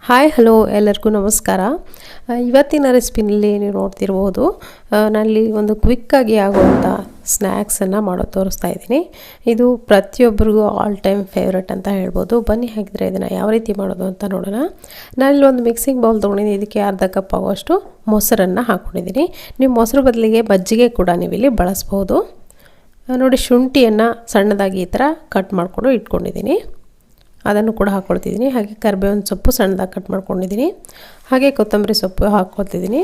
Hi hello ಎಲ್ಲರಿಗೂ ನಮಸ್ಕಾರ. ಇವತ್ತಿನ ರೆಸಿಪಿನಲ್ಲಿ ನೀವು ನೋಡ್ತಿರ್ಬೋದು, ನಾನಲ್ಲಿ ಒಂದು ಕ್ವಿಕ್ಕಾಗಿ ಆಗುವಂಥ ಸ್ನ್ಯಾಕ್ಸನ್ನು ಮಾಡೋದು ತೋರಿಸ್ತಾ ಇದ್ದೀನಿ. ಇದು ಪ್ರತಿಯೊಬ್ಬರಿಗೂ ಆಲ್ ಟೈಮ್ ಫೇವ್ರೆಟ್ ಅಂತ ಹೇಳ್ಬೋದು. ಬನ್ನಿ ಹಾಗಿದ್ರೆ ಇದನ್ನು ಯಾವ ರೀತಿ ಮಾಡೋದು ಅಂತ ನೋಡೋಣ. ನಾನಿಲ್ಲಿ ಒಂದು ಮಿಕ್ಸಿಂಗ್ ಬೌಲ್ ತೊಗೊಂಡಿದ್ದೀನಿ. ಇದಕ್ಕೆ ಅರ್ಧ ಕಪ್ ಆಗುವಷ್ಟು ಮೊಸರನ್ನು ಹಾಕ್ಕೊಂಡಿದ್ದೀನಿ. ನೀವು ಮೊಸರು ಬದಲಿಗೆ ಬಜ್ಜಿಗೆ ಕೂಡ ನೀವು ಇಲ್ಲಿ ಬಳಸ್ಬೋದು. ನೋಡಿ, ಶುಂಠಿಯನ್ನು ಸಣ್ಣದಾಗಿ ಈ ಥರ ಕಟ್ ಮಾಡಿಕೊಂಡು ಇಟ್ಕೊಂಡಿದ್ದೀನಿ, ಅದನ್ನು ಕೂಡ ಹಾಕ್ಕೊಳ್ತಿದ್ದೀನಿ. ಹಾಗೆ ಕರಿಬೇವಿನ ಸೊಪ್ಪು ಸಣ್ಣದಾಗಿ ಕಟ್ ಮಾಡ್ಕೊಂಡಿದ್ದೀನಿ. ಹಾಗೆ ಕೊತ್ತಂಬರಿ ಸೊಪ್ಪು ಹಾಕ್ಕೊಳ್ತಿದ್ದೀನಿ.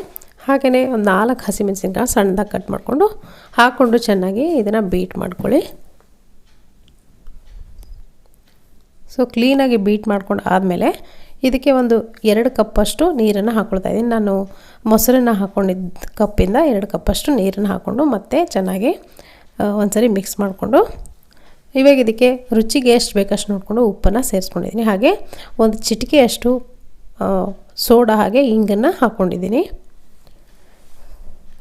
ಹಾಗೆಯೇ ಒಂದು 4 ಹಸಿಮೆಣಸಿನ್ಕಾಯಿ ಸಣ್ಣದಾಗಿ ಕಟ್ ಮಾಡಿಕೊಂಡು ಹಾಕ್ಕೊಂಡು ಚೆನ್ನಾಗಿ ಇದನ್ನು ಬೀಟ್ ಮಾಡ್ಕೊಳ್ಳಿ. ಸೊ ಕ್ಲೀನಾಗಿ ಬೀಟ್ ಮಾಡ್ಕೊಂಡು ಆದಮೇಲೆ ಇದಕ್ಕೆ ಒಂದು 2 ಕಪ್ಪಷ್ಟು ನೀರನ್ನು ಹಾಕ್ಕೊಳ್ತಾ ಇದ್ದೀನಿ. ನಾನು ಮೊಸರನ್ನು ಹಾಕ್ಕೊಂಡಿದ್ದ ಕಪ್ಪಿಂದ 2 ಕಪ್ಪಷ್ಟು ನೀರನ್ನು ಹಾಕ್ಕೊಂಡು ಮತ್ತೆ ಚೆನ್ನಾಗಿ ಒಂದ್ಸರಿ ಮಿಕ್ಸ್ ಮಾಡಿಕೊಂಡು ಇವಾಗ ಇದಕ್ಕೆ ರುಚಿಗೆ ಎಷ್ಟು ಬೇಕಷ್ಟು ನೋಡಿಕೊಂಡು ಉಪ್ಪನ್ನು ಸೇರಿಸ್ಕೊಂಡಿದ್ದೀನಿ. ಹಾಗೆ ಒಂದು ಚಿಟಿಕೆಯಷ್ಟು ಸೋಡಾ ಹಾಗೆ ಇಂಗನ್ನು ಹಾಕ್ಕೊಂಡಿದ್ದೀನಿ.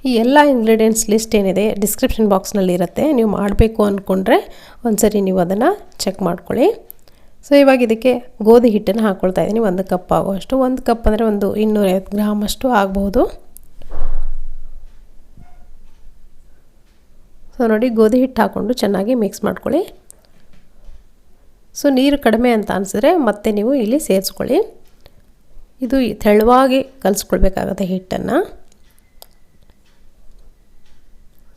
ಈ ಎಲ್ಲ ಇಂಗ್ರೀಡಿಯೆಂಟ್ಸ್ ಲಿಸ್ಟ್ ಏನಿದೆ ಡಿಸ್ಕ್ರಿಪ್ಷನ್ ಬಾಕ್ಸ್ನಲ್ಲಿ ಇರುತ್ತೆ. ನೀವು ಮಾಡಬೇಕು ಅಂದ್ಕೊಂಡ್ರೆ ಒಂದ್ಸರಿ ನೀವು ಅದನ್ನು ಚೆಕ್ ಮಾಡ್ಕೊಳ್ಳಿ. ಸೊ ಇವಾಗ ಇದಕ್ಕೆ ಗೋಧಿ ಹಿಟ್ಟನ್ನು ಹಾಕ್ಕೊಳ್ತಾ ಇದ್ದೀನಿ. 1 ಕಪ್ ಆಗುವಷ್ಟು. 1 ಕಪ್ ಅಂದರೆ ಒಂದು 250 ಗ್ರಾಮಷ್ಟು ಆಗ್ಬೋದು. ಸೊ ನೋಡಿ, ಗೋಧಿ ಹಿಟ್ಟು ಹಾಕ್ಕೊಂಡು ಚೆನ್ನಾಗಿ ಮಿಕ್ಸ್ ಮಾಡ್ಕೊಳ್ಳಿ. ಸೊ ನೀರು ಕಡಿಮೆ ಅಂತ ಅನಿಸಿದ್ರೆ ಮತ್ತೆ ನೀವು ಇಲ್ಲಿ ಸೇರಿಸ್ಕೊಳ್ಳಿ. ಇದು ತೆಳುವಾಗಿ ಕಲಿಸ್ಕೊಳ್ಬೇಕಾಗತ್ತೆ ಹಿಟ್ಟನ್ನು.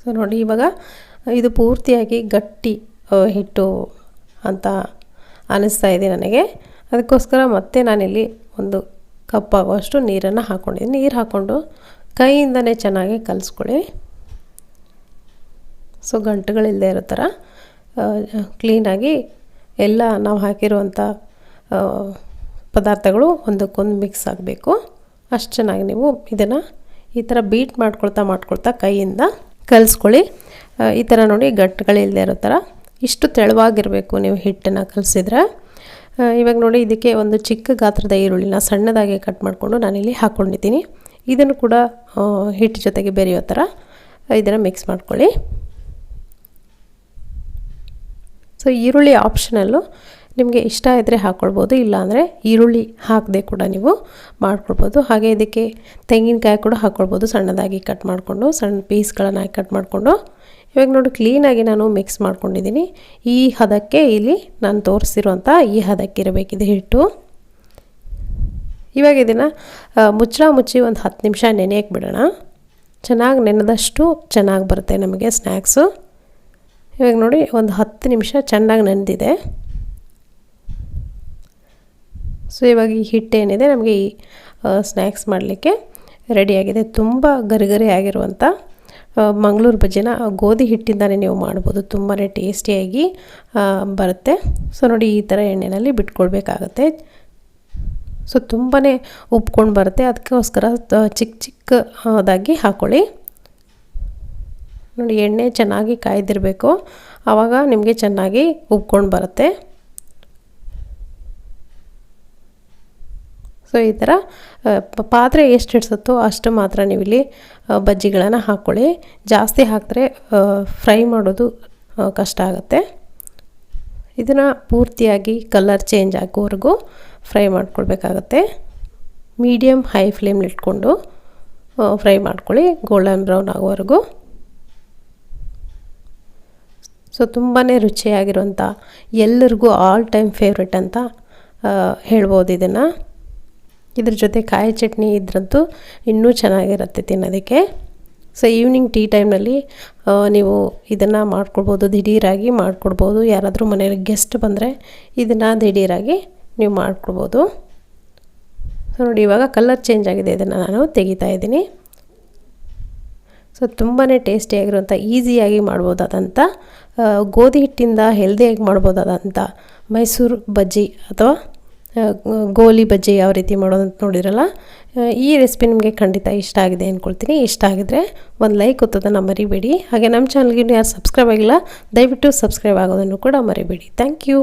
ಸೊ ನೋಡಿ, ಇವಾಗ ಇದು ಪೂರ್ತಿಯಾಗಿ ಗಟ್ಟಿ ಹಿಟ್ಟು ಅಂತ ಅನ್ನಿಸ್ತಾ ಇದೆ ನನಗೆ. ಅದಕ್ಕೋಸ್ಕರ ಮತ್ತೆ ನಾನಿಲ್ಲಿ 1 ಕಪ್ ಆಗುವಷ್ಟು ನೀರನ್ನು ಹಾಕ್ಕೊಂಡಿದ್ದೀನಿ. ನೀರು ಹಾಕ್ಕೊಂಡು ಕೈಯಿಂದನೇ ಚೆನ್ನಾಗಿ ಕಲಿಸ್ಕೊಳ್ಳಿ. ಸೊ ಗಂಟುಗಳಿಲ್ಲದೆ ಇರೋ ಥರ ಕ್ಲೀನಾಗಿ ಎಲ್ಲ ನಾವು ಹಾಕಿರುವಂಥ ಪದಾರ್ಥಗಳು ಒಂದಕ್ಕೊಂದು ಮಿಕ್ಸ್ ಆಗಬೇಕು. ಅಷ್ಟು ಚೆನ್ನಾಗಿ ನೀವು ಇದನ್ನು ಈ ಥರ ಬೀಟ್ ಮಾಡ್ಕೊಳ್ತಾ ಕೈಯಿಂದ ಕಲಿಸ್ಕೊಳ್ಳಿ. ಈ ಥರ ನೋಡಿ, ಗಂಟುಗಳಿಲ್ಲದೆ ಇರೋ ಥರ ಇಷ್ಟು ತೆಳುವಾಗಿರಬೇಕು ನೀವು ಹಿಟ್ಟನ್ನು ಕಲಿಸಿದ್ರೆ. ಇವಾಗ ನೋಡಿ, ಇದಕ್ಕೆ ಒಂದು ಚಿಕ್ಕ ಗಾತ್ರದ ಈರುಳ್ಳಿನ ಸಣ್ಣದಾಗಿ ಕಟ್ ಮಾಡಿಕೊಂಡು ನಾನಿಲ್ಲಿ ಹಾಕ್ಕೊಂಡಿದ್ದೀನಿ. ಇದನ್ನು ಕೂಡ ಹಿಟ್ಟು ಜೊತೆಗೆ ಬೆರೆಯೋ ಥರ ಇದನ್ನು ಮಿಕ್ಸ್ ಮಾಡ್ಕೊಳ್ಳಿ. ಸೊ ಈರುಳ್ಳಿ ಆಪ್ಷನಲ್ಲು, ನಿಮಗೆ ಇಷ್ಟ ಇದ್ದರೆ ಹಾಕ್ಕೊಳ್ಬೋದು, ಇಲ್ಲಾಂದರೆ ಈರುಳ್ಳಿ ಹಾಕದೆ ಕೂಡ ನೀವು ಮಾಡ್ಕೊಳ್ಬೋದು. ಹಾಗೆ ಇದಕ್ಕೆ ತೆಂಗಿನಕಾಯಿ ಕೂಡ ಹಾಕ್ಕೊಳ್ಬೋದು, ಸಣ್ಣದಾಗಿ ಕಟ್ ಮಾಡಿಕೊಂಡು ಸಣ್ಣ ಪೀಸ್ಗಳನ್ನು ಕಟ್ ಮಾಡಿಕೊಂಡು. ಇವಾಗ ನೋಡಿ, ಕ್ಲೀನಾಗಿ ನಾನು ಮಿಕ್ಸ್ ಮಾಡ್ಕೊಂಡಿದ್ದೀನಿ. ಈ ಹದಕ್ಕೆ ಇಲ್ಲಿ ನಾನು ತೋರಿಸಿರುವಂಥ ಈ ಹದಕ್ಕೆ ಇರಬೇಕಿದೆ ಹಿಟ್ಟು. ಇವಾಗ ಇದನ್ನು ಮುಚ್ಚಿ ಒಂದು 10 ನಿಮಿಷ ನೆನೆಯಕ್ಕೆ ಬಿಡೋಣ. ಚೆನ್ನಾಗಿ ನೆನೆದಷ್ಟು ಚೆನ್ನಾಗಿ ಬರುತ್ತೆ ನಮಗೆ ಸ್ನ್ಯಾಕ್ಸು. ಇವಾಗ ನೋಡಿ, ಒಂದು 10 ನಿಮಿಷ ಚೆನ್ನಾಗಿ ನೆನೆದಿದೆ. ಸೊ ಇವಾಗ ಈ ಹಿಟ್ಟೇನಿದೆ ನಮಗೆ ಈ ಸ್ನ್ಯಾಕ್ಸ್ ಮಾಡಲಿಕ್ಕೆ ರೆಡಿಯಾಗಿದೆ. ತುಂಬ ಗರಿಗರಿ ಆಗಿರುವಂಥ ಮಂಗಳೂರು ಬಜ್ಜಿನ ಗೋಧಿ ಹಿಟ್ಟಿಂದಲೇ ನೀವು ಮಾಡ್ಬೋದು. ತುಂಬಾ ಟೇಸ್ಟಿಯಾಗಿ ಬರುತ್ತೆ. ಸೊ ನೋಡಿ, ಈ ಥರ ಎಣ್ಣೆಯಲ್ಲಿ ಬಿಟ್ಕೊಳ್ಬೇಕಾಗತ್ತೆ. ಸೊ ತುಂಬಾ ಉಬ್ಕೊಂಡು ಬರುತ್ತೆ. ಅದಕ್ಕೋಸ್ಕರ ಚಿಕ್ಕದಾಗಿ ಹಾಕ್ಕೊಳ್ಳಿ. ನೋಡಿ, ಎಣ್ಣೆ ಚೆನ್ನಾಗಿ ಕಾಯ್ದಿರಬೇಕು, ಆವಾಗ ನಿಮಗೆ ಚೆನ್ನಾಗಿ ಉಬ್ಕೊಂಡು ಬರುತ್ತೆ. ಸೊ ಈ ಥರ ಪಾತ್ರೆ ಎಷ್ಟು ಹಿಡಿಸುತ್ತೋ ಅಷ್ಟು ಮಾತ್ರ ನೀವು ಇಲ್ಲಿ ಬಜ್ಜಿಗಳನ್ನು ಹಾಕ್ಕೊಳ್ಳಿ. ಜಾಸ್ತಿ ಹಾಕಿದ್ರೆ ಫ್ರೈ ಮಾಡೋದು ಕಷ್ಟ ಆಗುತ್ತೆ. ಇದನ್ನು ಪೂರ್ತಿಯಾಗಿ ಕಲರ್ ಚೇಂಜ್ ಆಗೋವರೆಗೂ ಫ್ರೈ ಮಾಡ್ಕೊಳ್ಬೇಕಾಗತ್ತೆ. ಮೀಡಿಯಮ್ ಹೈ ಫ್ಲೇಮ್ಲಿ ಇಟ್ಕೊಂಡು ಫ್ರೈ ಮಾಡ್ಕೊಳ್ಳಿ, ಗೋಲ್ಡನ್ ಬ್ರೌನ್ ಆಗೋವರೆಗೂ. ಸೊ ತುಂಬಾ ರುಚಿಯಾಗಿರುವಂಥ, ಎಲ್ಲರಿಗೂ ಆಲ್ ಟೈಮ್ ಫೇವ್ರೆಟ್ ಅಂತ ಹೇಳ್ಬೋದು ಇದನ್ನು. ಇದ್ರ ಜೊತೆ ಕಾಯಿ ಚಟ್ನಿ ಇದ್ರಂತೂ ಇನ್ನೂ ಚೆನ್ನಾಗಿರುತ್ತೆ ತಿನ್ನೋದಕ್ಕೆ. ಸೊ ಈವ್ನಿಂಗ್ ಟೀ ಟೈಮ್ನಲ್ಲಿ ನೀವು ಇದನ್ನು ಮಾಡ್ಕೊಳ್ಬೋದು, ದಿಢೀರಾಗಿ ಮಾಡ್ಕೊಡ್ಬೋದು. ಯಾರಾದರೂ ಮನೆಯಲ್ಲಿ ಗೆಸ್ಟ್ ಬಂದರೆ ಇದನ್ನು ದಿಢೀರಾಗಿ ನೀವು ಮಾಡ್ಕೊಳ್ಬೋದು. ಸೊ ನೋಡಿ, ಇವಾಗ ಕಲರ್ ಚೇಂಜ್ ಆಗಿದೆ, ಇದನ್ನು ನಾನು ತೆಗಿತಾ ಇದ್ದೀನಿ. ಸೊ ತುಂಬಾ ಟೇಸ್ಟಿಯಾಗಿರುವಂಥ, ಈಸಿಯಾಗಿ ಮಾಡ್ಬೋದಾದಂಥ, ಗೋಧಿ ಹಿಟ್ಟಿಂದ ಹೆಲ್ದಿಯಾಗಿ ಮಾಡ್ಬೋದಾದಂಥ ಮೈಸೂರು ಬಜ್ಜಿ ಅಥವಾ ಗೋಲಿ ಬಜ್ಜಿ ಯಾವ ರೀತಿ ಮಾಡೋದಂತ ನೋಡಿರಲ್ಲ. ಈ ರೆಸಿಪಿ ನಿಮಗೆ ಖಂಡಿತ ಇಷ್ಟ ಆಗಿದೆ ಅಂದ್ಕೊಳ್ತೀನಿ. ಇಷ್ಟ ಆಗಿದ್ರೆ ಒಂದು ಲೈಕ್ ಒತ್ತೋದನ್ನು ಮರಿಬೇಡಿ. ಹಾಗೆ ನಮ್ಮ ಚಾನಲ್ಗೆ ಯಾರು ಸಬ್ಸ್ಕ್ರೈಬ್ ಆಗಿಲ್ಲ, ದಯವಿಟ್ಟು ಸಬ್ಸ್ಕ್ರೈಬ್ ಆಗೋದನ್ನು ಕೂಡ ಮರಿಬೇಡಿ. Thank you.